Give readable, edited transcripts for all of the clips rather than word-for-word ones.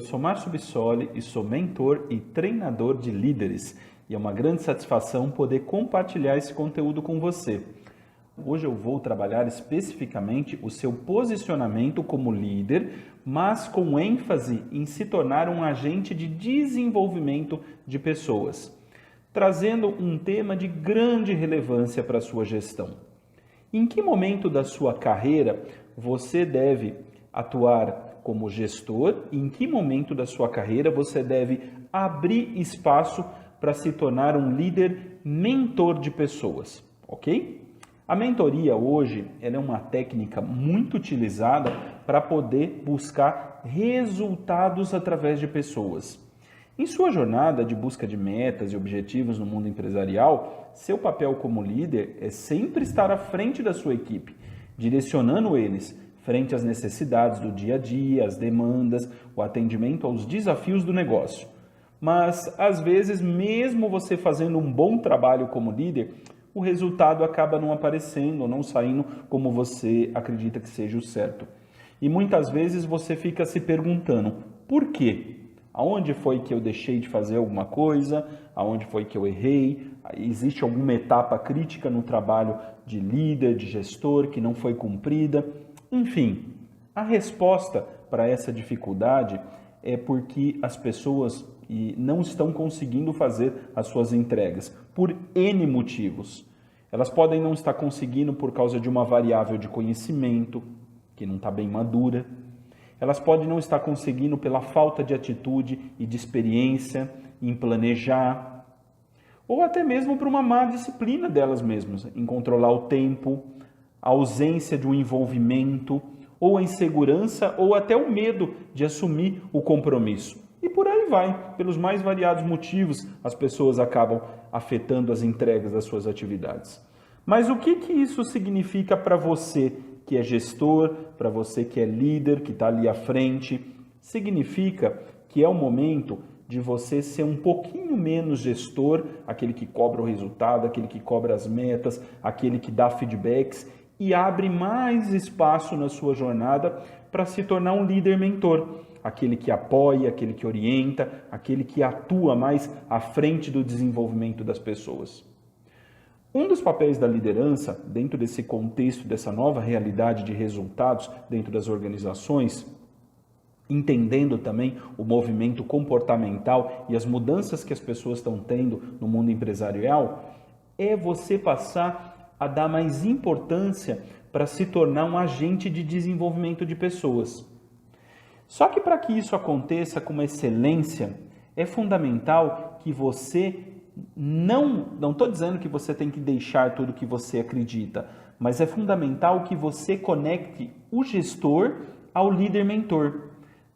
sou Márcio Bissoli e sou mentor e treinador de líderes. E é uma grande satisfação poder compartilhar esse conteúdo com você. Hoje eu vou trabalhar especificamente o seu posicionamento como líder, mas com ênfase em se tornar um agente de desenvolvimento de pessoas, trazendo um tema de grande relevância para a sua gestão. Em que momento da sua carreira você deve atuar como gestor e em que momento da sua carreira você deve abrir espaço para se tornar um líder mentor de pessoas, ok? A mentoria hoje ela é uma técnica muito utilizada para poder buscar resultados através de pessoas. Em sua jornada de busca de metas e objetivos no mundo empresarial, seu papel como líder é sempre estar à frente da sua equipe, direcionando eles frente às necessidades do dia a dia, às demandas, o atendimento aos desafios do negócio. Mas, às vezes, mesmo você fazendo um bom trabalho como líder, o resultado acaba não aparecendo ou não saindo como você acredita que seja o certo. E muitas vezes você fica se perguntando, por quê? Aonde foi que eu deixei de fazer alguma coisa? Aonde foi que eu errei? Existe alguma etapa crítica no trabalho de líder, de gestor, que não foi cumprida? Enfim, a resposta para essa dificuldade é porque as pessoas não estão conseguindo fazer as suas entregas por N motivos. Elas podem não estar conseguindo por causa de uma variável de conhecimento, que não está bem madura. Elas podem não estar conseguindo pela falta de atitude e de experiência em planejar, ou até mesmo por uma má disciplina delas mesmas, em controlar o tempo, a ausência de um envolvimento, ou a insegurança, ou até o medo de assumir o compromisso. E por aí vai, pelos mais variados motivos, as pessoas acabam afetando as entregas das suas atividades. Mas o que isso significa para você que é gestor, para você que é líder, que está ali à frente? Significa que é o momento de você ser um pouquinho menos gestor, aquele que cobra o resultado, aquele que cobra as metas, aquele que dá feedbacks e abre mais espaço na sua jornada para se tornar um líder mentor, aquele que apoia, aquele que orienta, aquele que atua mais à frente do desenvolvimento das pessoas. Um dos papéis da liderança, dentro desse contexto, dessa nova realidade de resultados dentro das organizações, entendendo também o movimento comportamental e as mudanças que as pessoas estão tendo no mundo empresarial, é você passar a dar mais importância para se tornar um agente de desenvolvimento de pessoas. Só que para que isso aconteça com uma excelência, é fundamental que você não estou dizendo que você tem que deixar tudo que você acredita, mas é fundamental que você conecte o gestor ao líder mentor,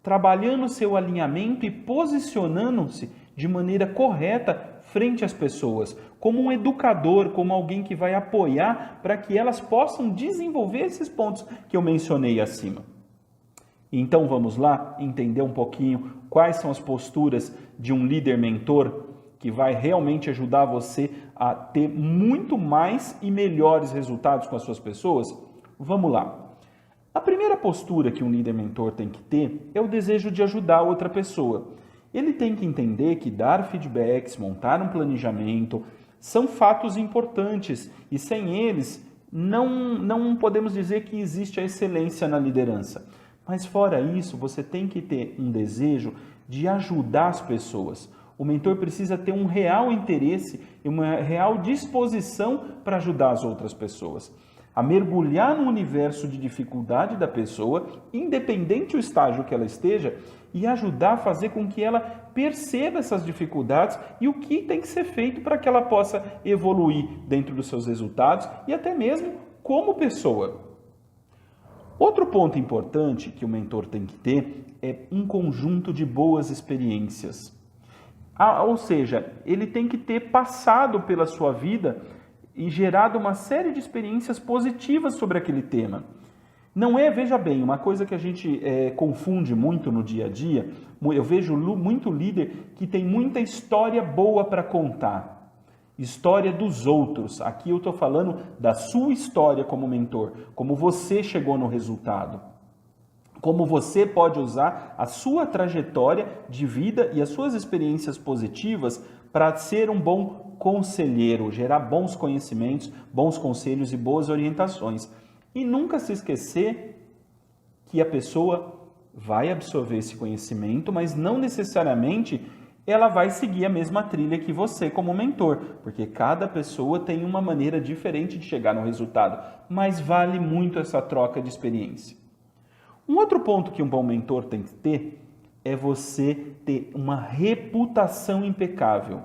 trabalhando o seu alinhamento e posicionando-se de maneira correta frente às pessoas, como um educador, como alguém que vai apoiar para que elas possam desenvolver esses pontos que eu mencionei acima. Então vamos lá entender um pouquinho quais são as posturas de um líder mentor que vai realmente ajudar você a ter muito mais e melhores resultados com as suas pessoas? Vamos lá. A primeira postura que um líder mentor tem que ter é o desejo de ajudar outra pessoa. Ele tem que entender que dar feedbacks, montar um planejamento, são fatos importantes e sem eles não podemos dizer que existe a excelência na liderança. Mas fora isso, você tem que ter um desejo de ajudar as pessoas. O mentor precisa ter um real interesse e uma real disposição para ajudar as outras pessoas a mergulhar no universo de dificuldade da pessoa, independente do estágio que ela esteja, e ajudar a fazer com que ela perceba essas dificuldades e o que tem que ser feito para que ela possa evoluir dentro dos seus resultados e até mesmo como pessoa. Outro ponto importante que o mentor tem que ter é um conjunto de boas experiências. Ou seja, ele tem que ter passado pela sua vida e gerado uma série de experiências positivas sobre aquele tema. Não é, veja bem, uma coisa que a gente confunde muito no dia a dia, eu vejo muito líder que tem muita história boa para contar. História dos outros. Aqui eu estou falando da sua história como mentor, como você chegou no resultado. como você pode usar a sua trajetória de vida e as suas experiências positivas para ser um bom conselheiro, gerar bons conhecimentos, bons conselhos e boas orientações. E nunca se esquecer que a pessoa vai absorver esse conhecimento, mas não necessariamente ela vai seguir a mesma trilha que você como mentor, porque cada pessoa tem uma maneira diferente de chegar no resultado, mas vale muito essa troca de experiência. Um outro ponto que um bom mentor tem que ter é você ter uma reputação impecável.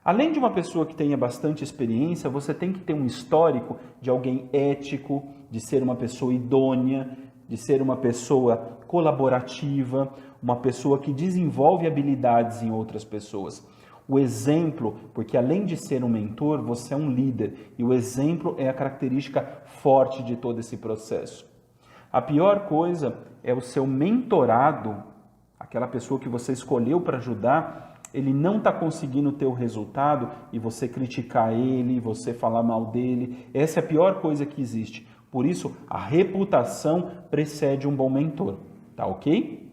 Além de uma pessoa que tenha bastante experiência, você tem que ter um histórico de alguém ético, de ser uma pessoa idônea, de ser uma pessoa colaborativa, uma pessoa que desenvolve habilidades em outras pessoas. O exemplo, porque além de ser um mentor, você é um líder, e o exemplo é a característica forte de todo esse processo. A pior coisa é o seu mentorado, aquela pessoa que você escolheu para ajudar, ele não está conseguindo ter o resultado e você criticar ele, você falar mal dele. Essa é a pior coisa que existe. Por isso, a reputação precede um bom mentor, tá ok?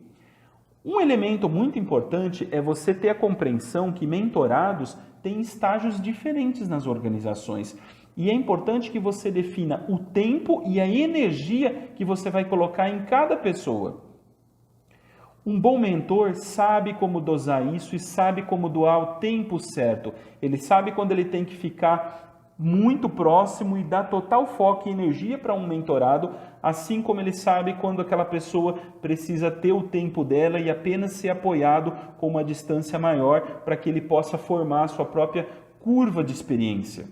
Um elemento muito importante é você ter a compreensão que mentorados têm estágios diferentes nas organizações. E é importante que você defina o tempo e a energia que você vai colocar em cada pessoa. Um bom mentor sabe como dosar isso e sabe como doar o tempo certo. Ele sabe quando ele tem que ficar muito próximo e dar total foco e energia para um mentorado, assim como ele sabe quando aquela pessoa precisa ter o tempo dela e apenas ser apoiado com uma distância maior para que ele possa formar a sua própria curva de experiência.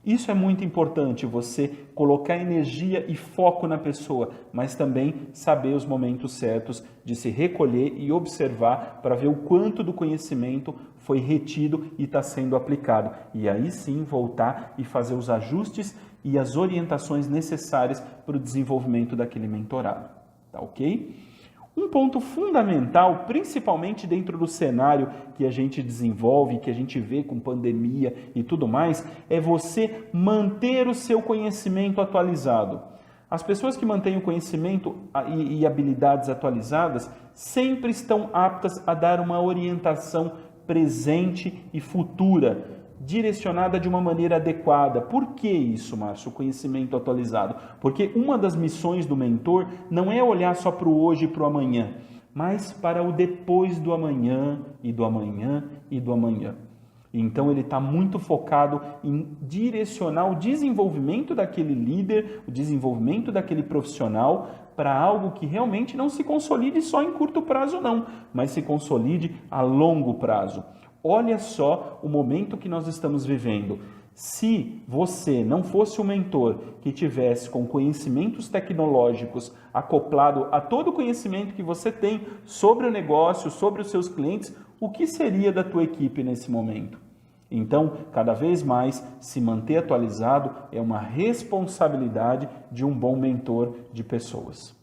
Isso é muito importante, você colocar energia e foco na pessoa, mas também saber os momentos certos de se recolher e observar para ver o quanto do conhecimento foi retido e está sendo aplicado. E aí sim voltar e fazer os ajustes e as orientações necessárias para o desenvolvimento daquele mentorado. Tá ok? Um ponto fundamental, principalmente dentro do cenário que a gente desenvolve, que a gente vê com pandemia e tudo mais, é você manter o seu conhecimento atualizado. As pessoas que mantêm o conhecimento e habilidades atualizadas sempre estão aptas a dar uma orientação presente e futura, direcionada de uma maneira adequada. Por que isso, Márcio? O conhecimento atualizado. Porque uma das missões do mentor não é olhar só para o hoje e para o amanhã, mas para o depois do amanhã e do amanhã e do amanhã. Então ele está muito focado em direcionar o desenvolvimento daquele líder, o desenvolvimento daquele profissional para algo que realmente não se consolide só em curto prazo não, mas se consolide a longo prazo. Olha só o momento que nós estamos vivendo. Se você não fosse um mentor que tivesse com conhecimentos tecnológicos acoplado a todo o conhecimento que você tem sobre o negócio, sobre os seus clientes, o que seria da tua equipe nesse momento? Então, cada vez mais, se manter atualizado é uma responsabilidade de um bom mentor de pessoas.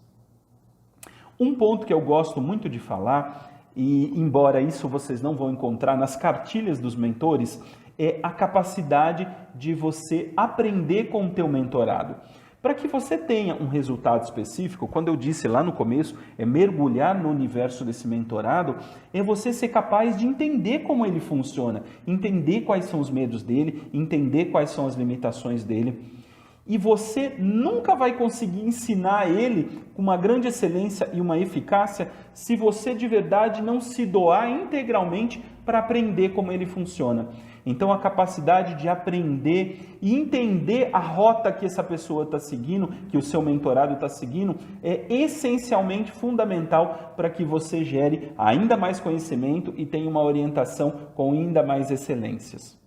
Um ponto que eu gosto muito de falar, e embora isso vocês não vão encontrar nas cartilhas dos mentores, é a capacidade de você aprender com o teu mentorado. Para que você tenha um resultado específico, quando eu disse lá no começo, é mergulhar no universo desse mentorado, é você ser capaz de entender como ele funciona, entender quais são os medos dele, entender quais são as limitações dele. E você nunca vai conseguir ensinar ele com uma grande excelência e uma eficácia se você de verdade não se doar integralmente para aprender como ele funciona. Então a capacidade de aprender e entender a rota que essa pessoa está seguindo, que o seu mentorado está seguindo, é essencialmente fundamental para que você gere ainda mais conhecimento e tenha uma orientação com ainda mais excelências.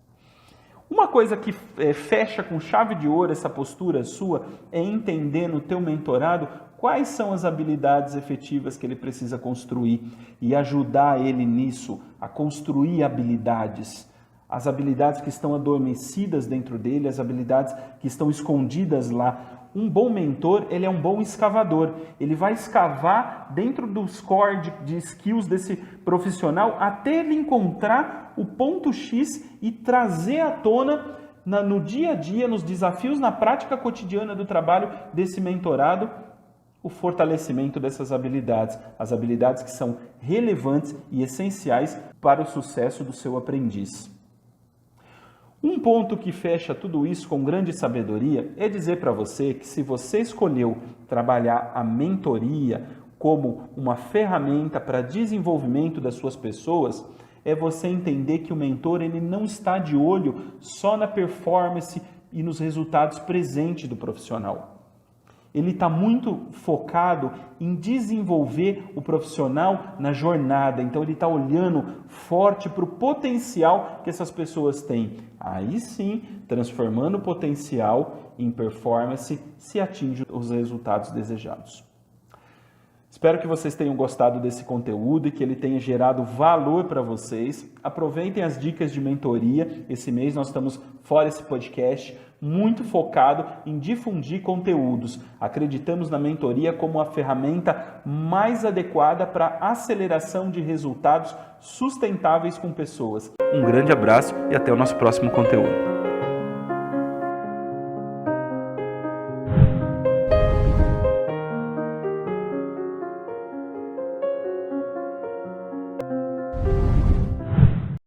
Uma coisa que fecha com chave de ouro essa postura sua é entender no teu mentorado quais são as habilidades efetivas que ele precisa construir e ajudar ele nisso, a construir habilidades. As habilidades que estão adormecidas dentro dele, as habilidades que estão escondidas lá. Um bom mentor, ele é um bom escavador. Ele vai escavar dentro dos core de skills desse profissional até ele encontrar o ponto X e trazer à tona no dia a dia, nos desafios, na prática cotidiana do trabalho desse mentorado, o fortalecimento dessas habilidades, as habilidades que são relevantes e essenciais para o sucesso do seu aprendiz. Um ponto que fecha tudo isso com grande sabedoria é dizer para você que se você escolheu trabalhar a mentoria como uma ferramenta para desenvolvimento das suas pessoas, é você entender que o mentor ele não está de olho só na performance e nos resultados presentes do profissional. Ele está muito focado em desenvolver o profissional na jornada. Então, ele está olhando forte para o potencial que essas pessoas têm. Aí sim, transformando o potencial em performance, se atinge os resultados desejados. Espero que vocês tenham gostado desse conteúdo e que ele tenha gerado valor para vocês. Aproveitem as dicas de mentoria. Esse mês nós estamos fora esse podcast, muito focado em difundir conteúdos. Acreditamos na mentoria como a ferramenta mais adequada para aceleração de resultados sustentáveis com pessoas. Um grande abraço e até o nosso próximo conteúdo.